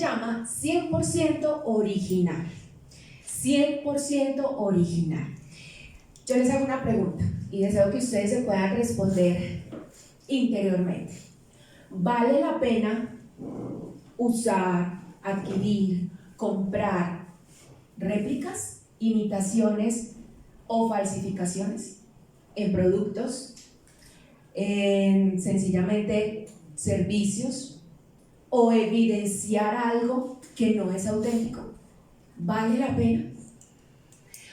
llama 100% original. 100% original. Yo les hago una pregunta y deseo que ustedes se puedan responder interiormente. ¿Vale la pena usar, adquirir, comprar réplicas, imitaciones o falsificaciones en productos, en sencillamente servicios, o evidenciar algo que no es auténtico? ¿Vale la pena?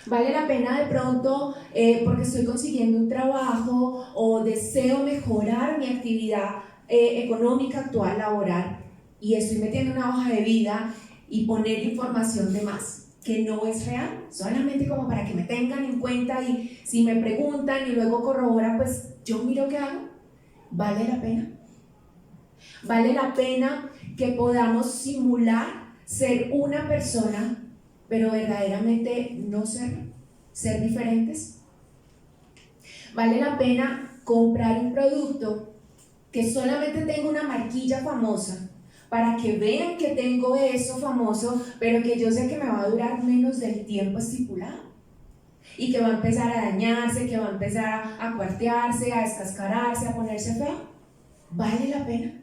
¿Vale la pena de pronto porque estoy consiguiendo un trabajo o deseo mejorar mi actividad económica actual, laboral, y estoy metiendo una hoja de vida y poner información de más que no es real, solamente como para que me tengan en cuenta y si me preguntan y luego corroboran, pues yo miro qué hago? ¿Vale la pena? ¿Vale la pena que podamos simular ser una persona pero verdaderamente no ser diferentes? ¿Vale la pena comprar un producto que solamente tenga una marquilla famosa para que vean que tengo eso famoso, pero que yo sé que me va a durar menos del tiempo estipulado y que va a empezar a dañarse, que va a empezar a cuartearse, a descascararse, a ponerse feo? ¿Vale la pena?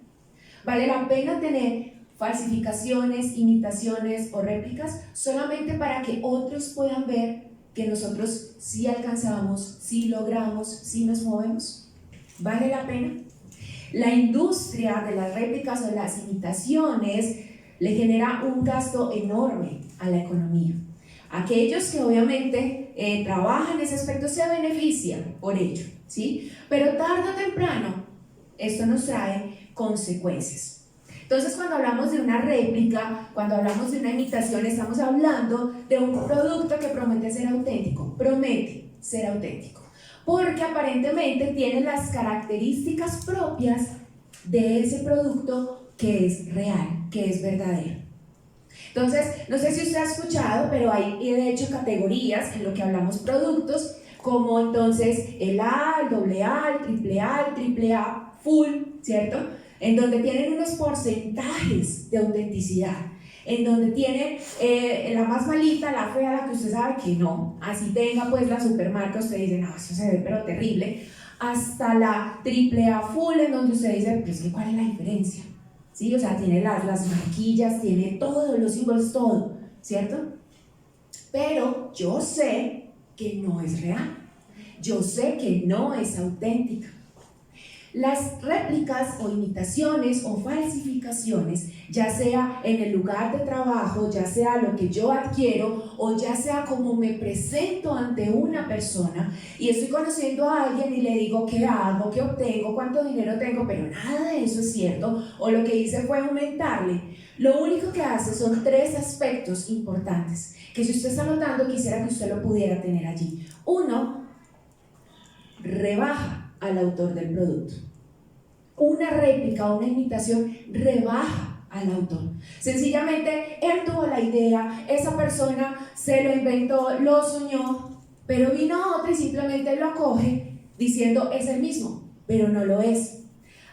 ¿Vale la pena tener falsificaciones, imitaciones o réplicas solamente para que otros puedan ver que nosotros sí alcanzamos, sí logramos, sí nos movemos? ¿Vale la pena? La industria de las réplicas o las imitaciones le genera un gasto enorme a la economía. Aquellos que obviamente trabajan en ese aspecto se benefician por ello, ¿sí? Pero tarde o temprano esto nos trae consecuencias. Entonces, cuando hablamos de una réplica, cuando hablamos de una imitación, estamos hablando de un producto que promete ser auténtico, porque aparentemente tiene las características propias de ese producto que es real, que es verdadero. Entonces, no sé si usted ha escuchado, pero hay de hecho categorías en lo que hablamos productos, como entonces el A, el AA, el AAA, full, ¿cierto? En donde tienen unos porcentajes de autenticidad, en donde tienen la más malita, la fea, la que usted sabe que no, así tenga pues la supermarca, usted dice, no, eso se ve pero terrible, hasta la AAA full, en donde usted dice, pero es que ¿cuál es la diferencia? ¿Sí? O sea, tiene las marquillas, tiene todos los símbolos, todo, ¿cierto? Pero yo sé que no es real, yo sé que no es auténtica. Las réplicas o imitaciones o falsificaciones, ya sea en el lugar de trabajo, ya sea lo que yo adquiero o ya sea como me presento ante una persona y estoy conociendo a alguien y le digo qué hago, qué obtengo, cuánto dinero tengo, pero nada de eso es cierto, o lo que hice fue aumentarle. Lo único que hace son 3 aspectos importantes que si usted está notando quisiera que usted lo pudiera tener allí. 1, rebaja al autor del producto. Una réplica o una imitación rebaja al autor. Sencillamente él tuvo la idea, esa persona se lo inventó, lo soñó, pero vino otra y simplemente lo acoge diciendo es el mismo, pero no lo es.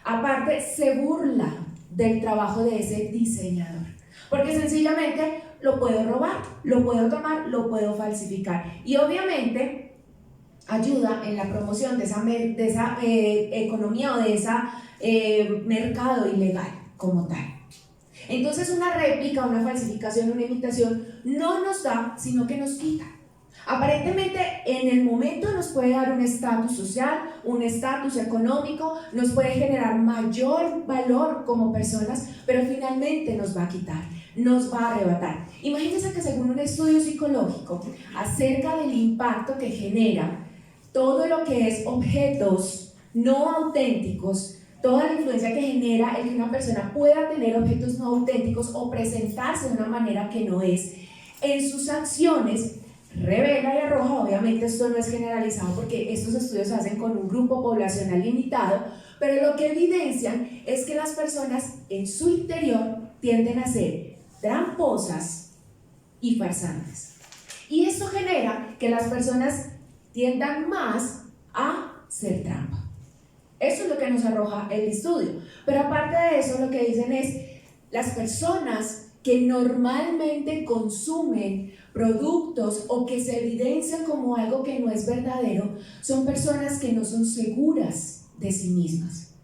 Aparte se burla del trabajo de ese diseñador, porque sencillamente lo puedo robar, lo puedo tomar, lo puedo falsificar y obviamente ayuda en la promoción de esa economía o de ese mercado ilegal como tal. Entonces una réplica, una falsificación, una imitación no nos da, sino que nos quita. Aparentemente en el momento nos puede dar un estatus social, un estatus económico, nos puede generar mayor valor como personas, pero finalmente nos va a quitar, nos va a arrebatar. Imagínense que según un estudio psicológico acerca del impacto que genera todo lo que es objetos no auténticos, toda la influencia que genera el que una persona pueda tener objetos no auténticos o presentarse de una manera que no es, en sus acciones, revela y arroja, obviamente esto no es generalizado porque estos estudios se hacen con un grupo poblacional limitado, pero lo que evidencian es que las personas en su interior tienden a ser tramposas y farsantes. Y esto genera que las personas tiendan más a ser trampa. Eso es lo que nos arroja el estudio. Pero aparte de eso, lo que dicen es, las personas que normalmente consumen productos o que se evidencian como algo que no es verdadero son personas que no son seguras de sí mismas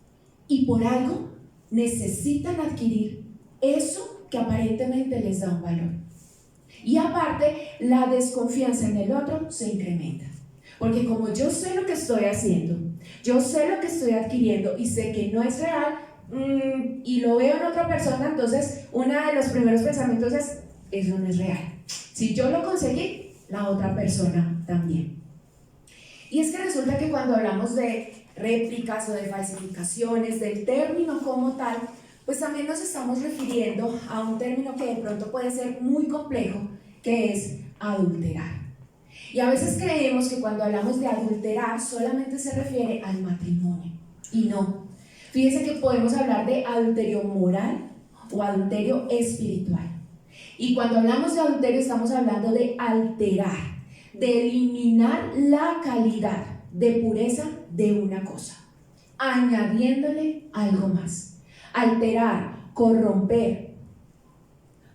y por algo necesitan adquirir eso que aparentemente les da un valor. Y aparte, la desconfianza en el otro se incrementa. Porque como yo sé lo que estoy haciendo, yo sé lo que estoy adquiriendo y sé que no es real, y lo veo en otra persona, entonces uno de los primeros pensamientos es, eso no es real. Si yo lo conseguí, la otra persona también. Y es que resulta que cuando hablamos de réplicas o de falsificaciones, del término como tal, pues también nos estamos refiriendo a un término que de pronto puede ser muy complejo, que es adulterar. Y a veces creemos que cuando hablamos de adulterar solamente se refiere al matrimonio, y no. Fíjense que podemos hablar de adulterio moral o adulterio espiritual. Y cuando hablamos de adulterio estamos hablando de alterar, de eliminar la calidad de pureza de una cosa, añadiéndole algo más. Alterar, corromper,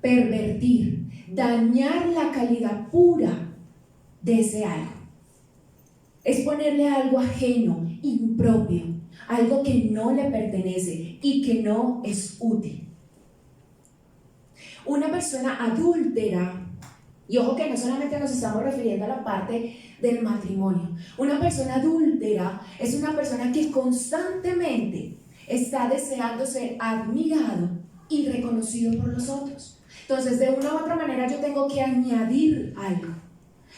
pervertir, dañar la calidad pura de ese algo. Es ponerle algo ajeno, impropio, algo que no le pertenece y que no es útil. Una persona adúltera, y ojo que no solamente nos estamos refiriendo a la parte del matrimonio, una persona adúltera es una persona que constantemente está deseando ser admirado y reconocido por los otros. Entonces, de una u otra manera yo tengo que añadir algo,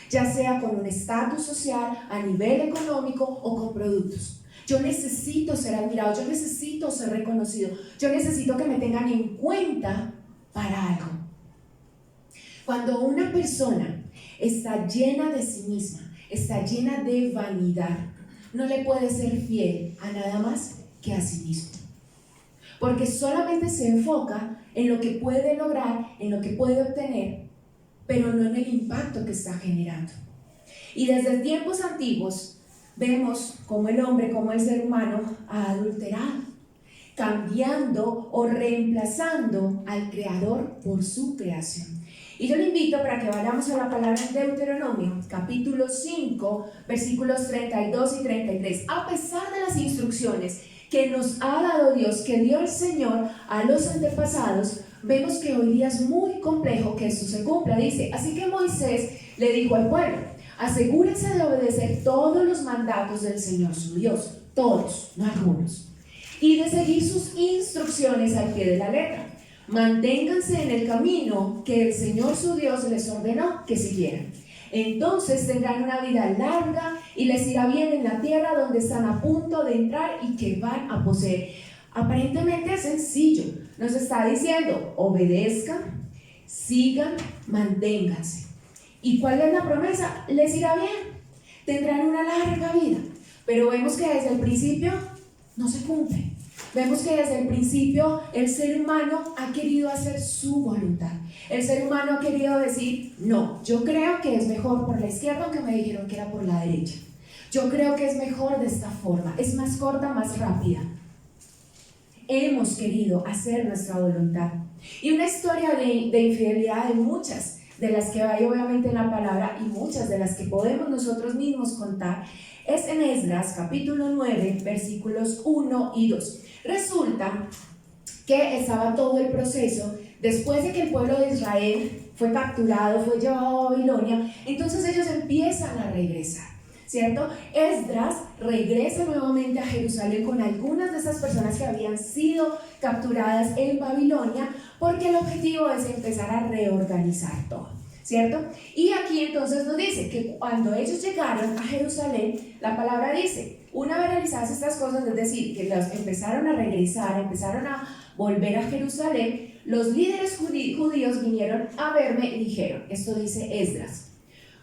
ya sea con un estatus social, a nivel económico o con productos. Yo necesito ser admirado, yo necesito ser reconocido, yo necesito que me tengan en cuenta para algo. Cuando una persona está llena de sí misma, está llena de vanidad, no le puede ser fiel a nada más que a sí mismo. Porque solamente se enfoca en lo que puede lograr, en lo que puede obtener, pero no en el impacto que está generando. Y desde tiempos antiguos vemos cómo el hombre, cómo el ser humano ha adulterado, cambiando o reemplazando al Creador por su creación. Y yo le invito para que vayamos a la palabra en Deuteronomio, capítulo 5, versículos 32 y 33. A pesar de las instrucciones que nos ha dado Dios, que dio el Señor a los antepasados, vemos que hoy día es muy complejo que esto se cumpla. Dice, así que Moisés le dijo al pueblo, asegúrense de obedecer todos los mandatos del Señor su Dios, todos, no algunos, y de seguir sus instrucciones al pie de la letra. Manténganse en el camino que el Señor su Dios les ordenó que siguieran. Entonces tendrán una vida larga y les irá bien en la tierra donde están a punto de entrar y que van a poseer. Aparentemente es sencillo. Nos está diciendo, obedezcan, sigan, manténganse. ¿Y cuál es la promesa? Les irá bien. Tendrán una larga vida. Pero vemos que desde el principio no se cumple. Vemos que desde el principio el ser humano ha querido hacer su voluntad. El ser humano ha querido decir, no, yo creo que es mejor por la izquierda, aunque me dijeron que era por la derecha. Yo creo que es mejor de esta forma, es más corta, más rápida. Hemos querido hacer nuestra voluntad. Y una historia de infidelidad de muchas, de las que hay obviamente en la palabra y muchas de las que podemos nosotros mismos contar, es en Esdras capítulo 9, versículos 1 y 2. Resulta que estaba todo el proceso después de que el pueblo de Israel fue capturado, fue llevado a Babilonia, entonces ellos empiezan a regresar, ¿cierto? Esdras regresa nuevamente a Jerusalén con algunas de esas personas que habían sido capturadas en Babilonia, porque el objetivo es empezar a reorganizar todo, ¿cierto? Y aquí entonces nos dice que cuando ellos llegaron a Jerusalén, la palabra dice, una vez realizadas estas cosas, es decir, que los empezaron a regresar, empezaron a volver a Jerusalén, los líderes judíos vinieron a verme y dijeron, esto dice Esdras,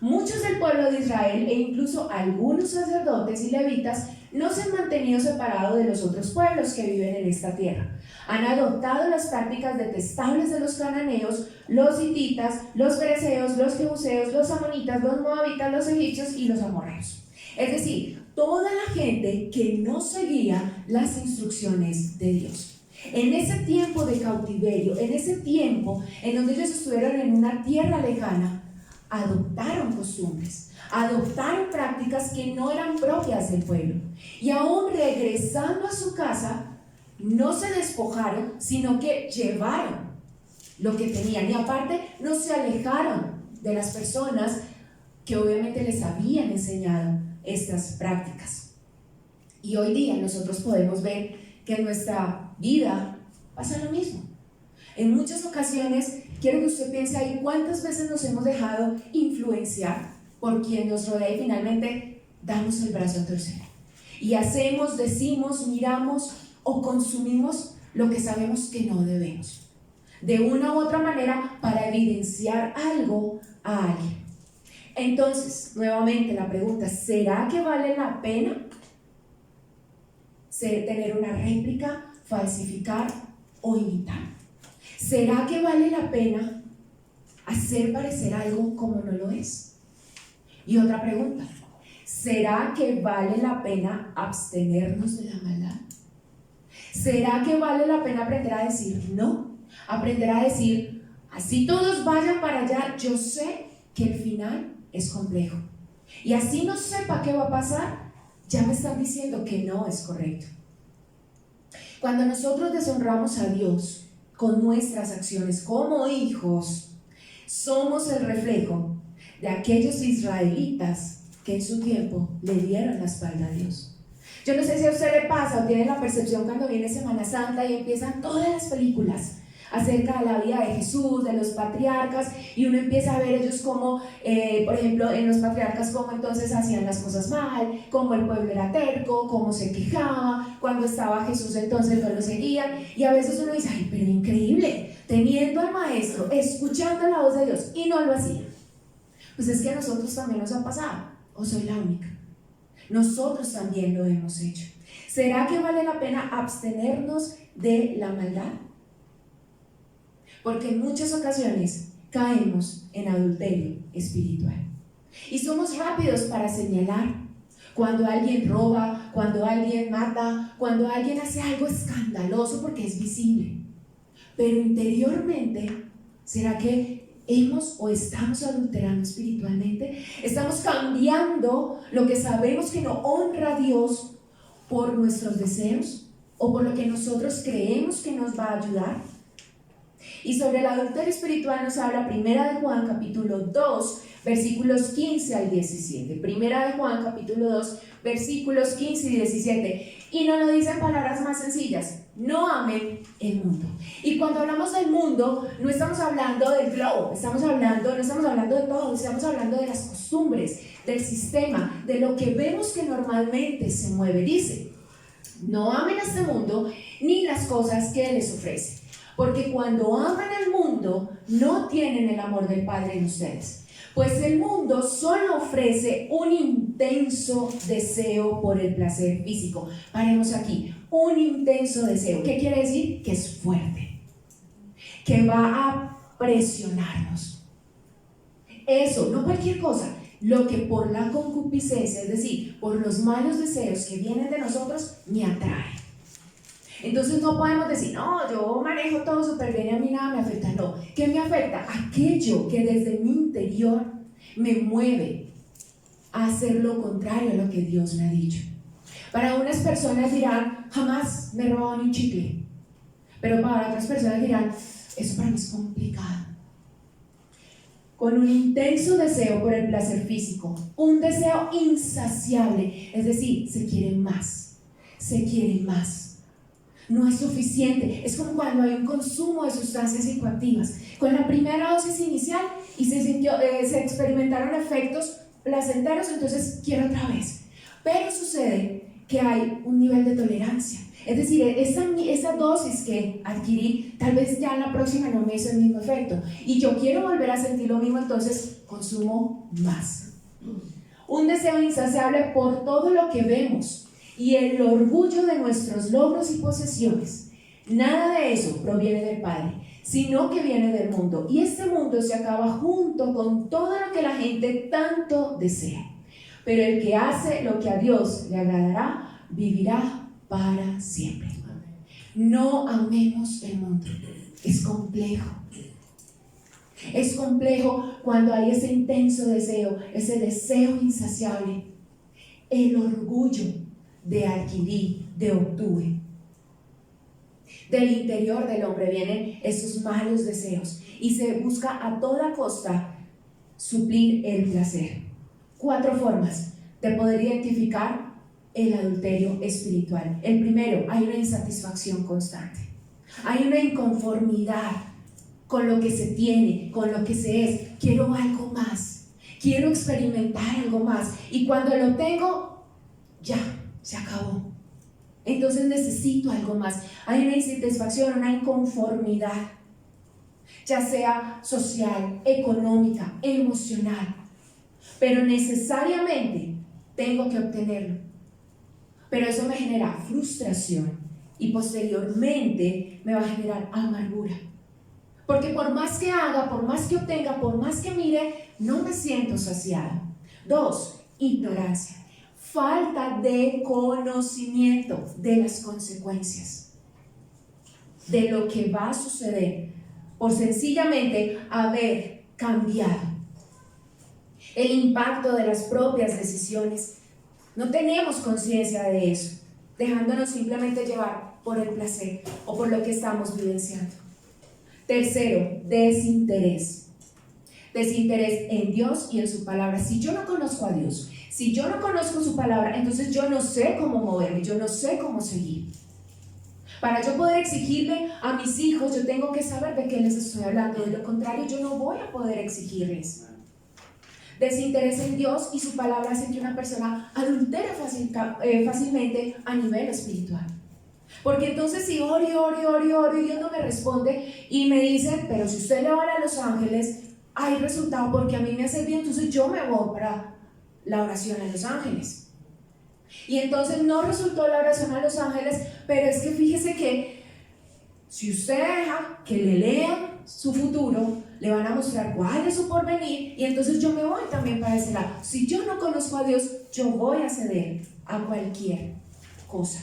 muchos del pueblo de Israel e incluso algunos sacerdotes y levitas no se han mantenido separados de los otros pueblos que viven en esta tierra. Han adoptado las prácticas detestables de los cananeos, los hititas, los fereceos, los jebuseos, los amonitas, los moabitas, los egipcios y los amorreos. Es decir, toda la gente que no seguía las instrucciones de Dios. En ese tiempo de cautiverio, en ese tiempo en donde ellos estuvieron en una tierra lejana, adoptaron costumbres, adoptaron prácticas que no eran propias del pueblo. Y aún regresando a su casa, no se despojaron, sino que llevaron lo que tenían. Y aparte, no se alejaron de las personas que obviamente les habían enseñado estas prácticas. Y hoy día nosotros podemos ver que en nuestra vida pasa lo mismo. En muchas ocasiones, quiero que usted piense ahí cuántas veces nos hemos dejado influenciar por quien nos rodea y finalmente damos el brazo a torcer. Y hacemos, decimos, miramos o consumimos lo que sabemos que no debemos, de una u otra manera para evidenciar algo a alguien. Entonces, nuevamente la pregunta, ¿será que vale la pena tener una réplica, falsificar o imitar? ¿Será que vale la pena hacer parecer algo como no lo es? Y otra pregunta, ¿será que vale la pena abstenernos de la maldad? ¿Será que vale la pena aprender a decir no? Aprender a decir, así todos vayan para allá, yo sé que el final es complejo. Y así no sepa qué va a pasar, ya me están diciendo que no es correcto. Cuando nosotros deshonramos a Dios con nuestras acciones como hijos, somos el reflejo de aquellos israelitas que en su tiempo le dieron la espalda a Dios. Yo no sé si a usted le pasa o tiene la percepción cuando viene Semana Santa y empiezan todas las películas acerca de la vida de Jesús, de los patriarcas, y uno empieza a ver ellos como, por ejemplo, en los patriarcas, cómo entonces hacían las cosas mal, cómo el pueblo era terco, cómo se quejaba, cuando estaba Jesús entonces no lo seguían, y a veces uno dice, ay, pero increíble, teniendo al maestro, escuchando la voz de Dios, y no lo hacía. Pues es que a nosotros también nos ha pasado, o soy la única. Nosotros también lo hemos hecho. ¿Será que vale la pena abstenernos de la maldad? Porque en muchas ocasiones caemos en adulterio espiritual. Y somos rápidos para señalar cuando alguien roba, cuando alguien mata, cuando alguien hace algo escandaloso porque es visible. Pero interiormente, ¿será que hemos o estamos adulterando espiritualmente? ¿Estamos cambiando lo que sabemos que no honra a Dios por nuestros deseos o por lo que nosotros creemos que nos va a ayudar? Y sobre el adulterio espiritual nos habla Primera de Juan capítulo 2 versículos 15 al 17. Primera de Juan capítulo 2 versículos 15 y 17. Y nos lo dicen palabras más sencillas: no amen el mundo. Y cuando hablamos del mundo, no estamos hablando del globo, no estamos hablando de todo, estamos hablando de las costumbres, del sistema, de lo que vemos que normalmente se mueve. Dice, no amen a este mundo ni las cosas que les ofrece. Porque cuando aman al mundo, no tienen el amor del Padre en ustedes. Pues el mundo solo ofrece un intenso deseo por el placer físico. Paremos aquí. Un intenso deseo. ¿Qué quiere decir? Que es fuerte. Que va a presionarnos. Eso, no cualquier cosa. Lo que por la concupiscencia, es decir, por los malos deseos que vienen de nosotros, me atrae. Entonces no podemos decir, no, yo manejo todo súper bien y a mí nada me afecta. No, ¿qué me afecta? Aquello que desde mi interior me mueve a hacer lo contrario a lo que Dios me ha dicho. Para unas personas dirán, jamás me he robado ni un chicle. Pero para otras personas dirán, eso para mí es complicado. Con un intenso deseo por el placer físico, un deseo insaciable, es decir, se quiere más, se quiere más. No es suficiente. Es como cuando hay un consumo de sustancias psicoactivas. Con la primera dosis inicial y se experimentaron efectos placenteros, entonces quiero otra vez. Pero sucede que hay un nivel de tolerancia. Es decir, esa dosis que adquirí, tal vez ya en la próxima no me hizo el mismo efecto. Y yo quiero volver a sentir lo mismo, entonces consumo más. Un deseo insaciable por todo lo que vemos. Y el orgullo de nuestros logros y posesiones. Nada de eso proviene del Padre, sino que viene del mundo. Y este mundo se acaba junto con todo lo que la gente tanto desea. Pero el que hace lo que a Dios le agradará, vivirá para siempre. No amemos el mundo. Es complejo. Es complejo cuando hay ese intenso deseo, ese deseo insaciable, el orgullo de adquirir, de obtuve. Del interior del hombre vienen esos malos deseos y se busca a toda costa suplir el placer. 4 formas de poder identificar el adulterio espiritual. El primero, hay una insatisfacción constante. Hay una inconformidad con lo que se tiene, con lo que se es. Quiero algo más. Quiero experimentar algo más. Y cuando lo tengo, ya, se acabó. Entonces necesito algo más. Hay una insatisfacción, una inconformidad, ya sea social, económica, emocional. Pero necesariamente tengo que obtenerlo. Pero eso me genera frustración y posteriormente me va a generar amargura. Porque por más que haga, por más que obtenga, por más que mire, no me siento saciado. 2, ignorancia. Falta de conocimiento de las consecuencias, de lo que va a suceder por sencillamente haber cambiado. El impacto de las propias decisiones. No tenemos conciencia de eso, dejándonos simplemente llevar por el placer o por lo que estamos vivenciando. Tercero, desinterés. Desinterés en Dios y en su palabra. Si yo no conozco a Dios, si yo no conozco su palabra, entonces yo no sé cómo moverme, yo no sé cómo seguir. Para yo poder exigirle a mis hijos, yo tengo que saber de qué les estoy hablando. De lo contrario, yo no voy a poder exigirles. Desinterés en Dios y su palabra hace que una persona adultere fácilmente a nivel espiritual. Porque entonces si oro y Dios no me responde y me dice, pero si usted le ora a los ángeles, hay resultado porque a mí me hace bien, entonces yo me voy para la oración a los ángeles. Y entonces no resultó la oración a los ángeles, pero es que fíjese que si usted deja que le lean su futuro, le van a mostrar cuál es su porvenir y entonces yo me voy también para ese lado. Si yo no conozco a Dios, yo voy a ceder a cualquier cosa.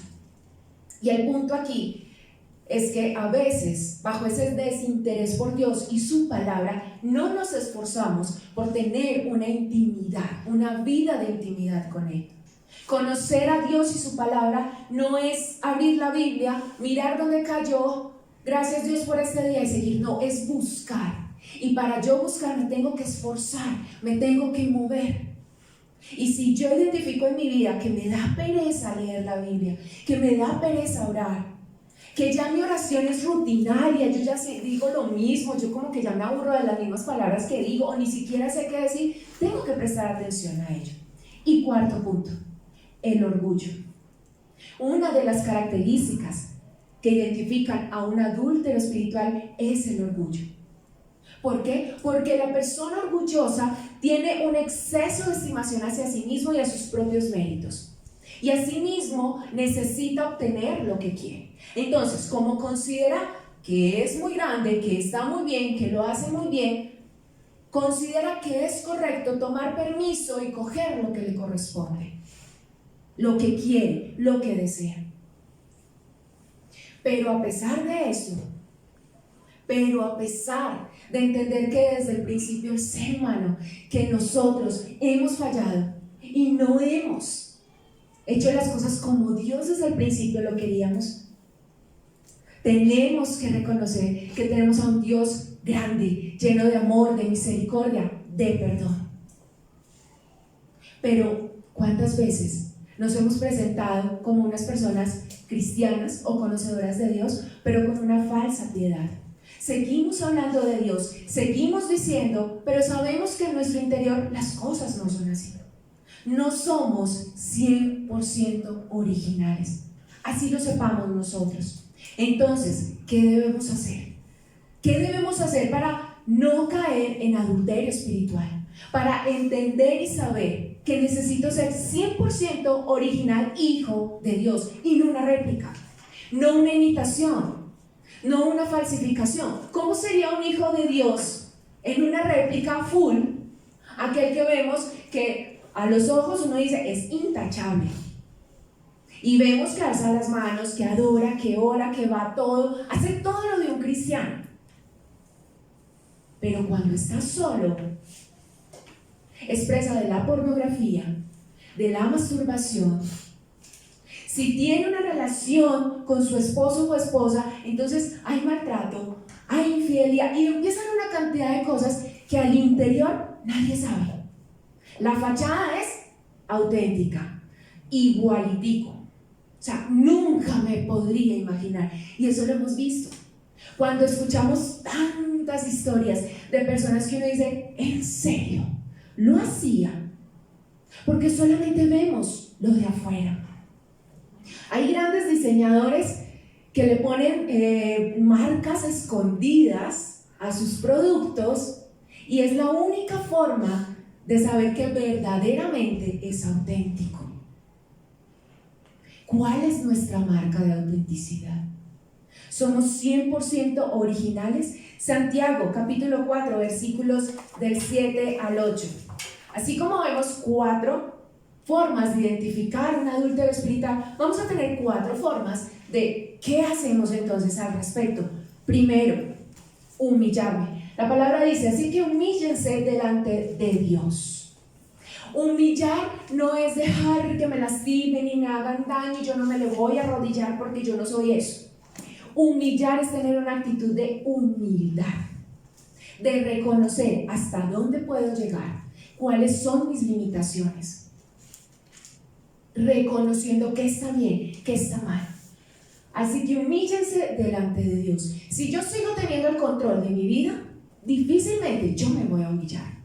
Y el punto aquí es que a veces, bajo ese desinterés por Dios y su palabra, no nos esforzamos por tener una intimidad, una vida de intimidad con Él. Conocer a Dios y su palabra no es abrir la Biblia, mirar dónde cayó, gracias Dios por este día y seguir. No, es buscar. Y para yo buscar me tengo que esforzar, me tengo que mover. Y si yo identifico en mi vida que me da pereza leer la Biblia, que me da pereza orar, que ya mi oración es rutinaria, yo ya digo lo mismo, yo como que ya me aburro de las mismas palabras que digo, o ni siquiera sé qué decir, tengo que prestar atención a ello. Y 4 punto, el orgullo. Una de las características que identifican a un adúltero espiritual es el orgullo. ¿Por qué? Porque la persona orgullosa tiene un exceso de estimación hacia sí mismo y a sus propios méritos. Y asimismo necesita obtener lo que quiere. Entonces, como considera que es muy grande, que está muy bien, que lo hace muy bien, considera que es correcto tomar permiso y coger lo que le corresponde, lo que quiere, lo que desea. Pero a pesar de eso, a pesar de entender que desde el principio el ser humano, que nosotros hemos fallado y no hemos hecho las cosas como Dios desde el principio lo queríamos, tenemos que reconocer que tenemos a un Dios grande, lleno de amor, de misericordia, de perdón. Pero ¿cuántas veces nos hemos presentado como unas personas cristianas o conocedoras de Dios, pero con una falsa piedad? Seguimos hablando de Dios, seguimos diciendo, pero sabemos que en nuestro interior las cosas no son así. No somos 100% originales. Así lo sepamos nosotros. Entonces, ¿qué debemos hacer? ¿Qué debemos hacer para no caer en adulterio espiritual? Para entender y saber que necesito ser 100% original, hijo de Dios, y no una réplica, no una imitación, no una falsificación. ¿Cómo sería un hijo de Dios en una réplica full? Aquel que vemos que a los ojos uno dice es intachable. Y vemos que alza las manos, que adora, que ora, que va a todo, hace todo lo de un cristiano. Pero cuando está solo, es presa de la pornografía, de la masturbación. Si tiene una relación con su esposo o esposa, entonces hay maltrato, hay infidelidad y empiezan una cantidad de cosas que al interior nadie sabe. La fachada es auténtica, igualitico. O sea, nunca me podría imaginar. Y eso lo hemos visto. Cuando escuchamos tantas historias de personas que uno dice, ¿en serio? ¿Lo hacía? Porque solamente vemos lo de afuera. Hay grandes diseñadores que le ponen marcas escondidas a sus productos y es la única forma de saber que verdaderamente es auténtico. ¿Cuál es nuestra marca de autenticidad? ¿Somos 100% originales? Santiago, capítulo 4, versículos del 7 al 8. Así como vemos 4 formas de identificar un adúltero espiritual, vamos a tener 4 formas de qué hacemos entonces al respecto. Primero, humillarme. La palabra dice, así que humíllense delante de Dios. Humillar no es dejar que me lastimen y me hagan daño y yo no me le voy a arrodillar porque yo no soy eso. Humillar es tener una actitud de humildad, de reconocer hasta dónde puedo llegar, cuáles son mis limitaciones, reconociendo qué está bien, qué está mal. Así que humíllense delante de Dios. Si yo sigo teniendo el control de mi vida, difícilmente yo me voy a humillar.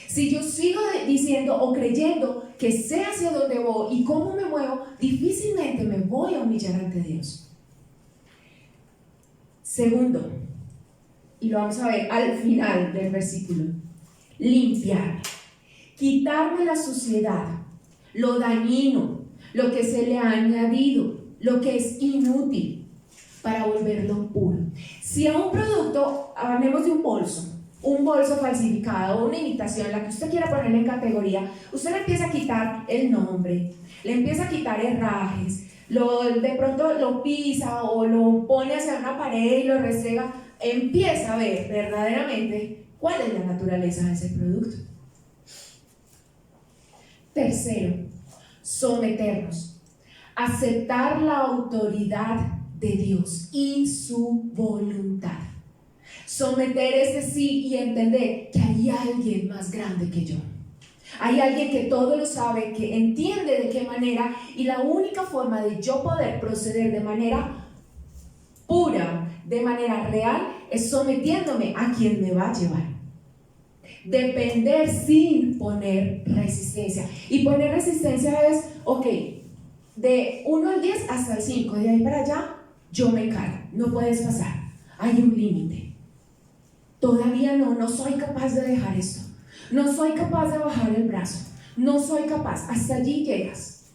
Si yo sigo diciendo o creyendo que sé hacia dónde voy y cómo me muevo, difícilmente me voy a humillar ante Dios. Segundo, y lo vamos a ver al final del versículo, limpiarme, quitarme la suciedad, lo dañino, lo que se le ha añadido, lo que es inútil, para volverlo puro. Si a un producto, hablemos de un bolso falsificado o una imitación, la que usted quiera ponerle en categoría, usted le empieza a quitar el nombre, le empieza a quitar herrajes, de pronto lo pisa o lo pone hacia una pared y lo restrega, empieza a ver verdaderamente cuál es la naturaleza de ese producto. Tercero, someternos, aceptar la autoridad de Dios y su voluntad. Someter es decir y entender que hay alguien más grande que yo. Hay alguien que todo lo sabe, que entiende de qué manera, y la única forma de yo poder proceder de manera pura, de manera real, es sometiéndome a quien me va a llevar. Depender sin poner resistencia. Y poner resistencia es, ok, de 1 al 10 hasta el 5, de ahí para allá, yo me encargo, no puedes pasar, hay un límite. Todavía no soy capaz de dejar esto. No soy capaz de bajar el brazo. No soy capaz. Hasta allí llegas.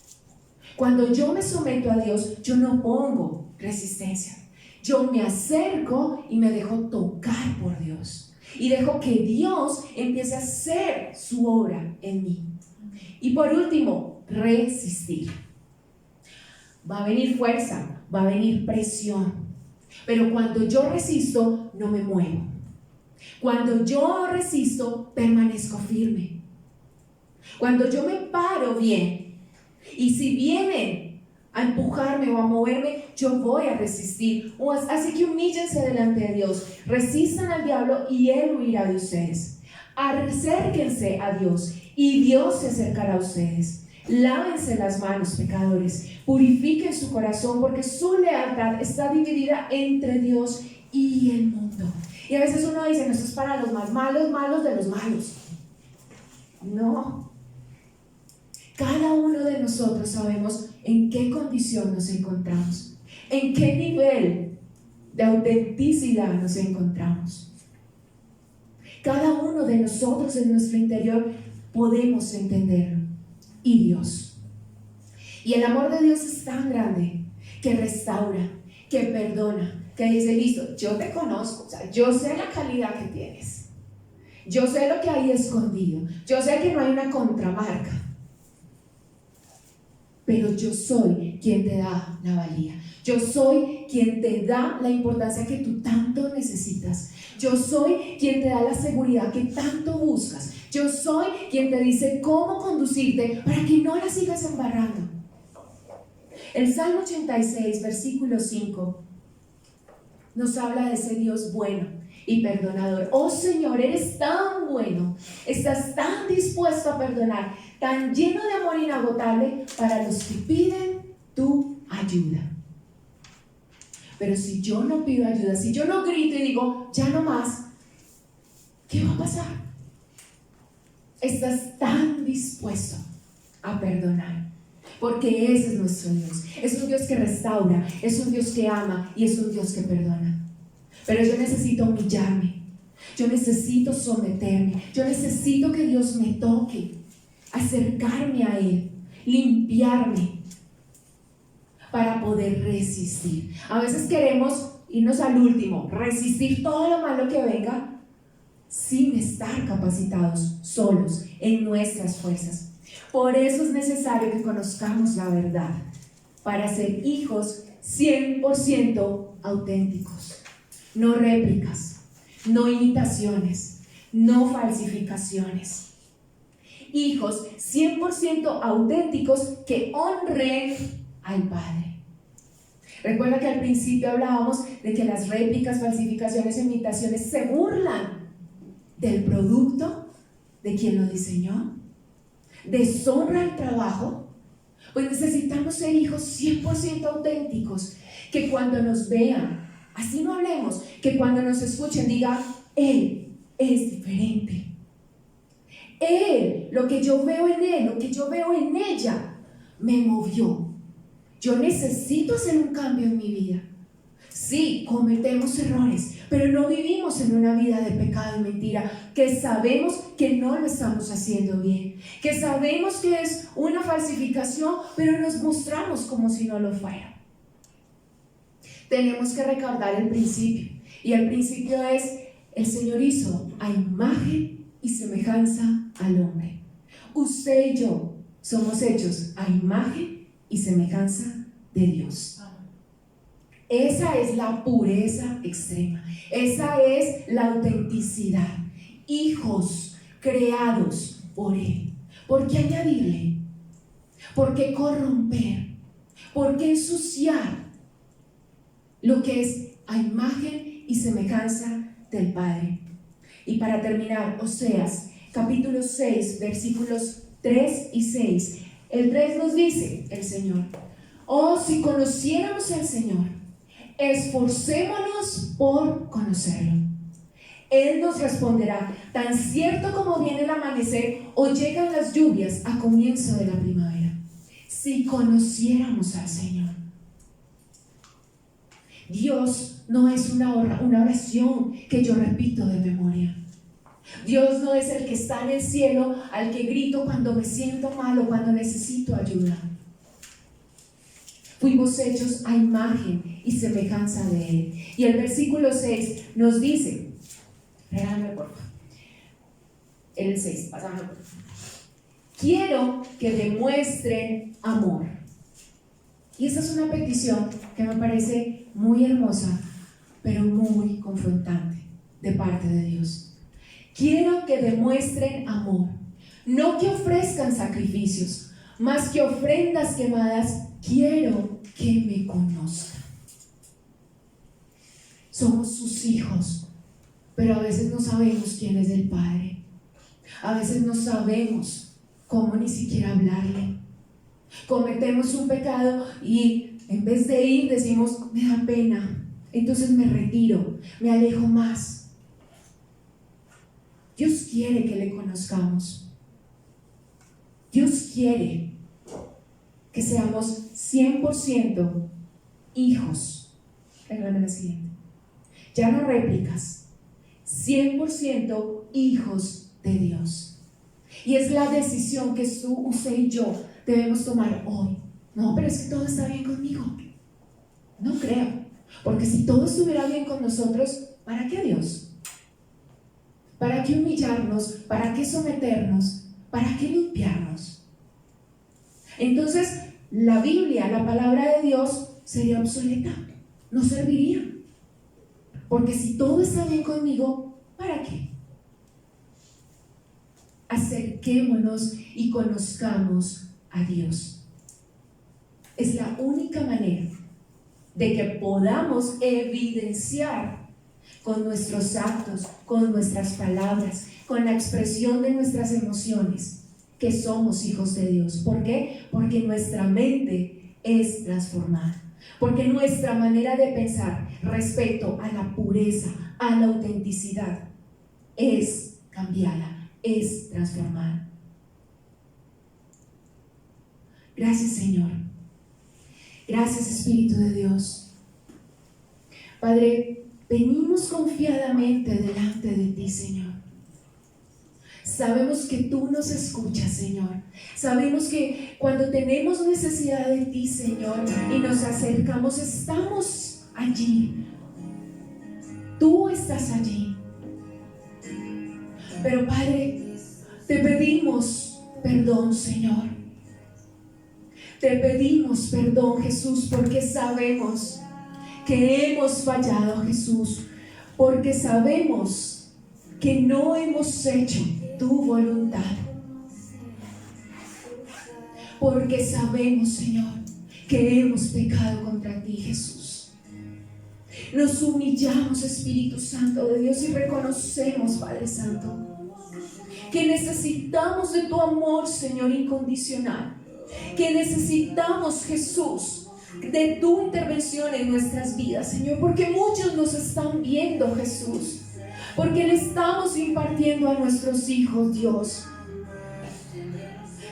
Cuando yo me someto a Dios, yo no pongo resistencia. Yo me acerco y me dejo tocar por Dios. Y dejo que Dios empiece a hacer su obra en mí. Y por último, resistir. Va a venir fuerza, va a venir presión. Pero cuando yo resisto, no me muevo. Cuando yo resisto, permanezco firme. Cuando yo me paro bien, y si vienen a empujarme o a moverme, yo voy a resistir. Así que humíllense delante de Dios, resistan al diablo y él huirá de ustedes. Acérquense a Dios y Dios se acercará a ustedes. Lávense las manos, pecadores, purifiquen su corazón, porque su lealtad está dividida entre Dios y el mundo. Y a veces uno dice, no, esto es para los más malos de los malos. No. Cada uno de nosotros sabemos en qué condición nos encontramos, en qué nivel de autenticidad nos encontramos. Cada uno de nosotros en nuestro interior podemos entenderlo. Y Dios. Y el amor de Dios es tan grande que restaura, que perdona, que dice, listo, yo te conozco, o sea, yo sé la calidad que tienes, yo sé lo que hay escondido, yo sé que no hay una contramarca, pero yo soy quien te da la valía. Yo soy quien te da la importancia que tú tanto necesitas. Yo soy quien te da la seguridad que tanto buscas. Yo soy quien te dice cómo conducirte para que no la sigas embarrando. El Salmo 86, versículo 5, nos habla de ese Dios bueno y perdonador. Oh Señor, eres tan bueno, estás tan dispuesto a perdonar, tan lleno de amor inagotable para los que piden tu ayuda. Pero si yo no pido ayuda, si yo no grito y digo, ya no más, ¿qué va a pasar? Estás tan dispuesto a perdonar, porque ese es nuestro Dios. Es un Dios que restaura, es un Dios que ama y es un Dios que perdona. Pero yo necesito humillarme, yo necesito someterme, yo necesito que Dios me toque, acercarme a Él, limpiarme para poder resistir. A veces queremos irnos al último, resistir todo lo malo que venga sin estar capacitados, solos, en nuestras fuerzas. Por eso es necesario que conozcamos la verdad para ser hijos 100% auténticos. No réplicas, no imitaciones, no falsificaciones. Hijos 100% auténticos que honren al Padre. Recuerda que al principio hablábamos de que las réplicas, falsificaciones e imitaciones se burlan del producto de quien lo diseñó, deshonra el trabajo. Pues necesitamos ser hijos 100% auténticos, que cuando nos vean, así no hablemos, que cuando nos escuchen digan, Él es diferente. Él, lo que yo veo en Él, lo que yo veo en ella, me movió. Yo necesito hacer un cambio en mi vida. Sí, cometemos errores, pero no vivimos en una vida de pecado y mentira, que sabemos que no lo estamos haciendo bien, que sabemos que es una falsificación, pero nos mostramos como si no lo fuera. Tenemos que recordar el principio, y el principio es: el Señor hizo a imagen y semejanza al hombre. Usted y yo somos hechos a imagen y semejanza de Dios. Esa es la pureza extrema, esa es la autenticidad. Hijos creados por Él. ¿Por qué añadirle? ¿Por qué corromper? ¿Por qué ensuciar lo que es a imagen y semejanza del Padre? Y para terminar, Oseas capítulo 6, versículos 3 y 6. El 3 nos dice el Señor: oh, si conociéramos al Señor, esforcémonos por conocerlo. Él nos responderá, tan cierto como viene el amanecer o llegan las lluvias a comienzo de la primavera. Si conociéramos al Señor. Dios no es una oración que yo repito de memoria. Dios no es el que está en el cielo al que grito cuando me siento mal o cuando necesito ayuda. Fuimos hechos a imagen y semejanza de Él. Y el versículo 6 nos dice, regálame por favor, el 6, pasamos. Quiero que demuestren amor. Y esa es una petición que me parece muy hermosa, pero muy confrontante de parte de Dios. Quiero que demuestren amor, no que ofrezcan sacrificios, más que ofrendas quemadas. Quiero que me conozcan. Somos sus hijos, pero a veces no sabemos quién es el Padre. A veces no sabemos cómo ni siquiera hablarle. Cometemos un pecado y en vez de ir decimos, me da pena, entonces me retiro, me alejo más. Dios quiere que le conozcamos. Dios quiere que seamos 100% hijos. Regálame la siguiente. Ya no réplicas, 100% hijos de Dios. Y es la decisión que tú, usted y yo debemos tomar hoy. No, pero es que todo está bien conmigo. No creo, porque si todo estuviera bien con nosotros, ¿para qué Dios? ¿Para qué humillarnos? ¿Para qué someternos? ¿Para qué limpiarnos? Entonces, la Biblia, la palabra de Dios, sería obsoleta, no serviría. Porque si todo está bien conmigo, ¿para qué? Acerquémonos y conozcamos a Dios. Es la única manera de que podamos evidenciar con nuestros actos, con nuestras palabras, con la expresión de nuestras emociones, que somos hijos de Dios. ¿Por qué? Porque nuestra mente es transformada. Porque nuestra manera de pensar respecto a la pureza, a la autenticidad, es cambiada, es transformada. Gracias, Señor. Gracias, Espíritu de Dios. Padre, venimos confiadamente delante de ti, Señor. Sabemos que tú nos escuchas, Señor. Sabemos que cuando tenemos necesidad de ti, Señor, y nos acercamos, estamos allí. Tú estás allí. Pero, Padre, te pedimos perdón, Señor. Te pedimos perdón, Jesús, porque sabemos que hemos fallado, Jesús, porque sabemos que no hemos hecho tu voluntad, porque sabemos, Señor, que hemos pecado contra ti, Jesús. Nos humillamos, Espíritu Santo de Dios, y reconocemos, Padre Santo, que necesitamos de tu amor, Señor, incondicional, que necesitamos, Jesús, de tu intervención en nuestras vidas, Señor, porque muchos nos están viendo, Jesús, porque le estamos impartiendo a nuestros hijos, Dios.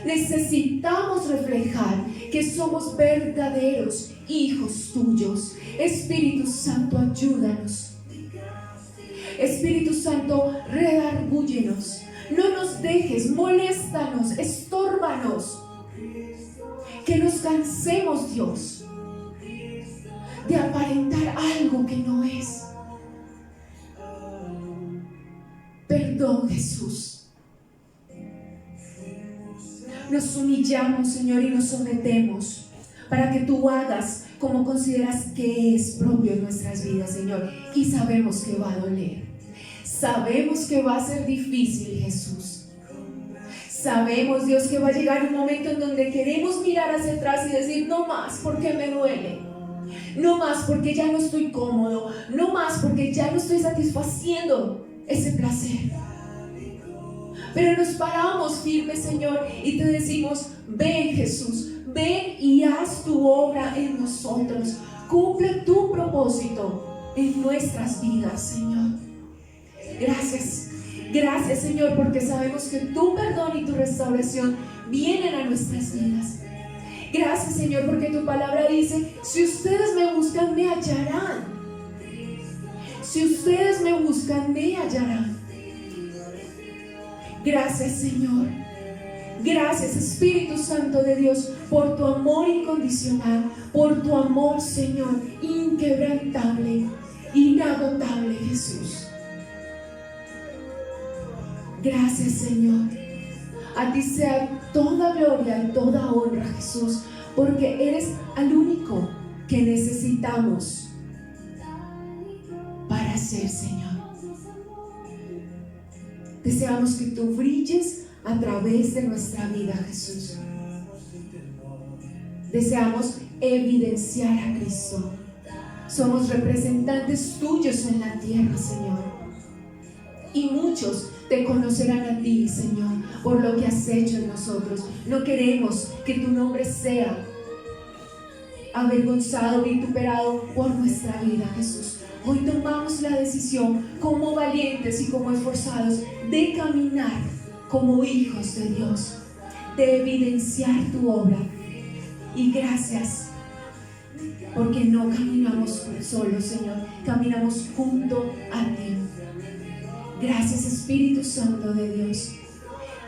Necesitamos reflejar que somos verdaderos hijos tuyos. Espíritu Santo, ayúdanos. Espíritu Santo, redarbúyenos. No nos dejes, moléstanos, estórbanos. Que nos cansemos, Dios, de aparentar algo que no es. Perdón, Jesús. Nos humillamos, Señor, y nos sometemos para que tú hagas como consideras que es propio en nuestras vidas, Señor. Y sabemos que va a doler. Sabemos que va a ser difícil, Jesús. Sabemos, Dios, que va a llegar un momento en donde queremos mirar hacia atrás y decir: no más porque me duele, no más porque ya no estoy cómodo, no más porque ya no estoy satisfaciendo ese placer. Pero nos paramos firmes, Señor, y te decimos: ven, Jesús, ven y haz tu obra en nosotros. Cumple tu propósito en nuestras vidas, Señor. Gracias. Gracias, Señor, porque sabemos que tu perdón y tu restauración vienen a nuestras vidas. Gracias, Señor, porque tu palabra dice: si ustedes me buscan, me hallarán. Si ustedes me buscan, me hallarán. Gracias, Señor. Gracias, Espíritu Santo de Dios, por tu amor incondicional, por tu amor, Señor, inquebrantable, inagotable, Jesús. Gracias, Señor. A ti sea toda gloria y toda honra, Jesús, porque eres al único que necesitamos para ser, Señor. Deseamos que tú brilles a través de nuestra vida, Jesús. Deseamos evidenciar a Cristo. Somos representantes tuyos en la tierra, Señor. Y muchos te conocerán a ti, Señor, por lo que has hecho en nosotros. No queremos que tu nombre sea avergonzado, vituperado por nuestra vida, Jesús. Hoy tomamos la decisión, como valientes y como esforzados, de caminar como hijos de Dios, de evidenciar tu obra. Y gracias, porque no caminamos solos, Señor, caminamos junto a ti. Gracias, Espíritu Santo de Dios.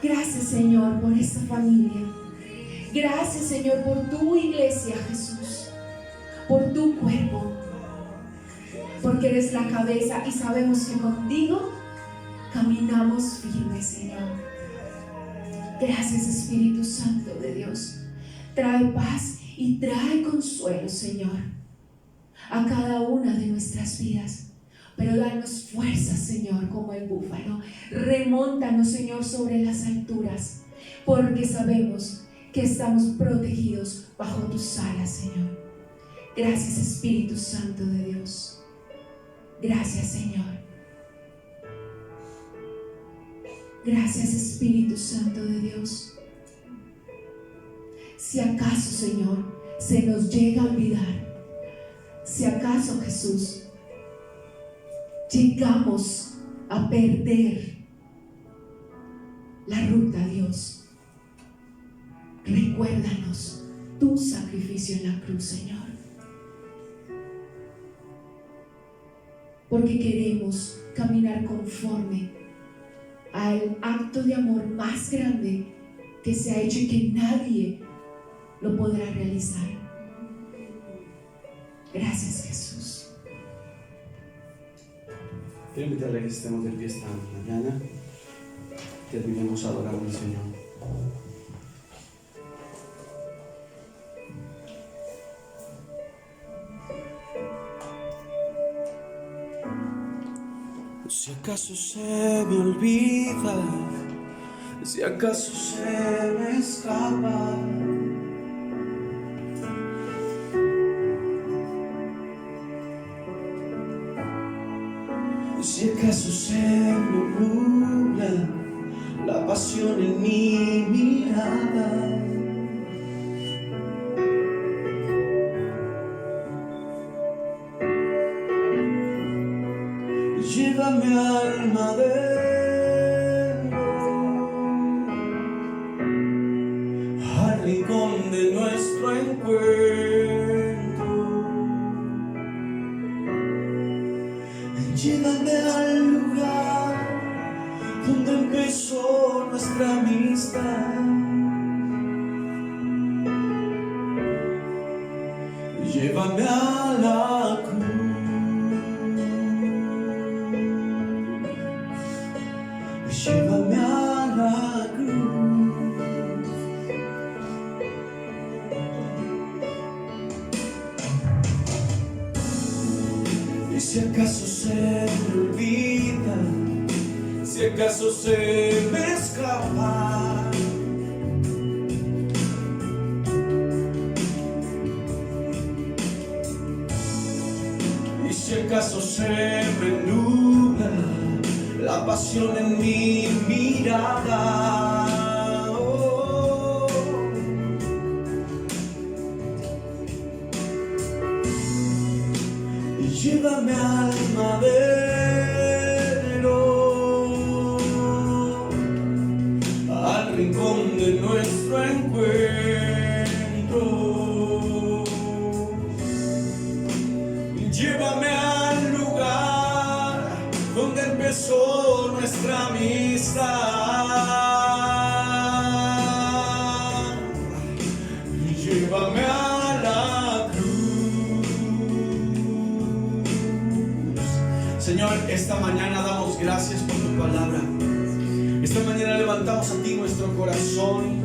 Gracias, Señor, por esta familia. Gracias, Señor, por tu iglesia, Jesús, por tu cuerpo, porque eres la cabeza y sabemos que contigo caminamos firmes, Señor. Gracias, Espíritu Santo de Dios. Trae paz y trae consuelo, Señor, a cada una de nuestras vidas. Pero danos fuerza, Señor, como el búfalo. Remóntanos, Señor, sobre las alturas, porque sabemos que estamos protegidos bajo tus alas, Señor. Gracias, Espíritu Santo de Dios. Gracias, Señor. Gracias, Espíritu Santo de Dios. Si acaso, Señor, se nos llega a olvidar, si acaso, Jesús, llegamos a perder la ruta, Dios, recuérdanos tu sacrificio en la cruz, Señor. Porque queremos caminar conforme al acto de amor más grande que se ha hecho y que nadie lo podrá realizar. Gracias, Jesús. Quiero invitarle a que estemos de pie esta mañana. Terminemos adorando al Señor. Si acaso se me olvida, si acaso se me escapa, si acaso se me nubla la pasión en mi mirada, llévame al madero, al rincón de nuestro encuentro. Llévame al lugar donde empezó nuestra amistad. Llévame a la cruz. Llévame a la cruz. Y si acaso se me olvida, si acaso se me escapa, y si acaso se me nubla la pasión en mi mirada, oh. Y llévame al madero, al rincón de nuestro encuentro. Y llévame al lugar donde empezó nuestra amistad. Llévame a la cruz. Señor, esta mañana damos gracias por tu palabra. Esta mañana levantamos a ti nuestro corazón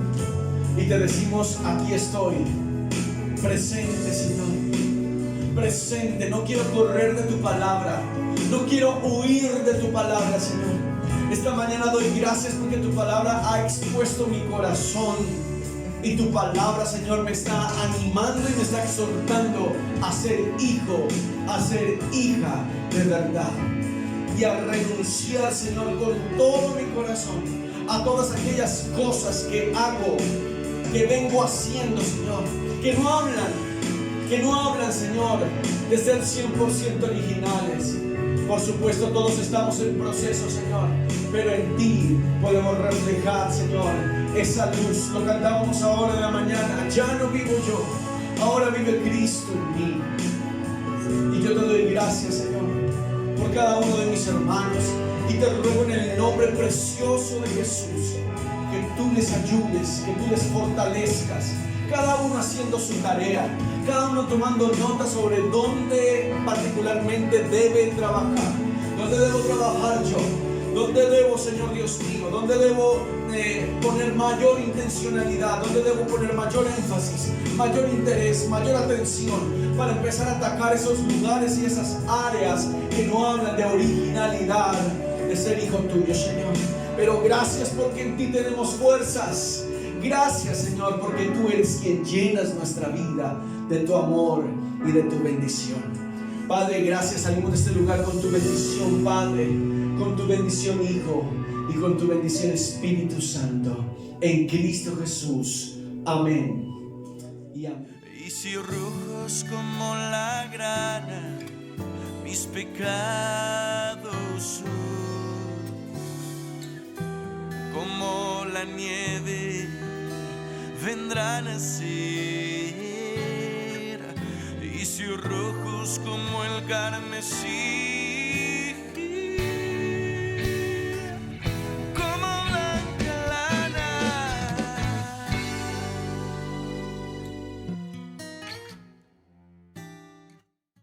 y te decimos: aquí estoy, presente, Señor, presente. No quiero correr de tu palabra, no quiero huir de tu palabra, Señor. Esta mañana doy gracias porque tu palabra ha expuesto mi corazón. Y tu palabra, Señor, me está animando y me está exhortando a ser hijo, a ser hija de verdad. Y a renunciar, Señor, con todo mi corazón a todas aquellas cosas que hago, que vengo haciendo, Señor, que no hablan, Señor, de ser 100% originales. Por supuesto, todos estamos en proceso, Señor, pero en ti podemos reflejar, Señor, esa luz. Lo cantábamos ahora de la mañana: ya no vivo yo, ahora vive Cristo en mí. Y yo te doy gracias, Señor, por cada uno de mis hermanos, y te ruego en el nombre precioso de Jesús que tú les ayudes, que tú les fortalezcas, cada uno haciendo su tarea, cada uno tomando nota sobre dónde particularmente debe trabajar, dónde debo trabajar yo, ¿Dónde debo, Señor Dios mío? ¿Dónde debo poner mayor intencionalidad? ¿Dónde debo poner mayor énfasis, mayor interés, mayor atención para empezar a atacar esos lugares y esas áreas que no hablan de originalidad, de ser hijo tuyo, Señor? Pero gracias porque en ti tenemos fuerzas. Gracias, Señor, porque tú eres quien llenas nuestra vida de tu amor y de tu bendición. Padre, gracias. Salimos de este lugar con tu bendición, Padre, con tu bendición, Hijo, y con tu bendición, Espíritu Santo, en Cristo Jesús. Amén y amén. Y si rojos como la grana mis pecados son, como la nieve vendrán a ser. Y si rojos como el carmesí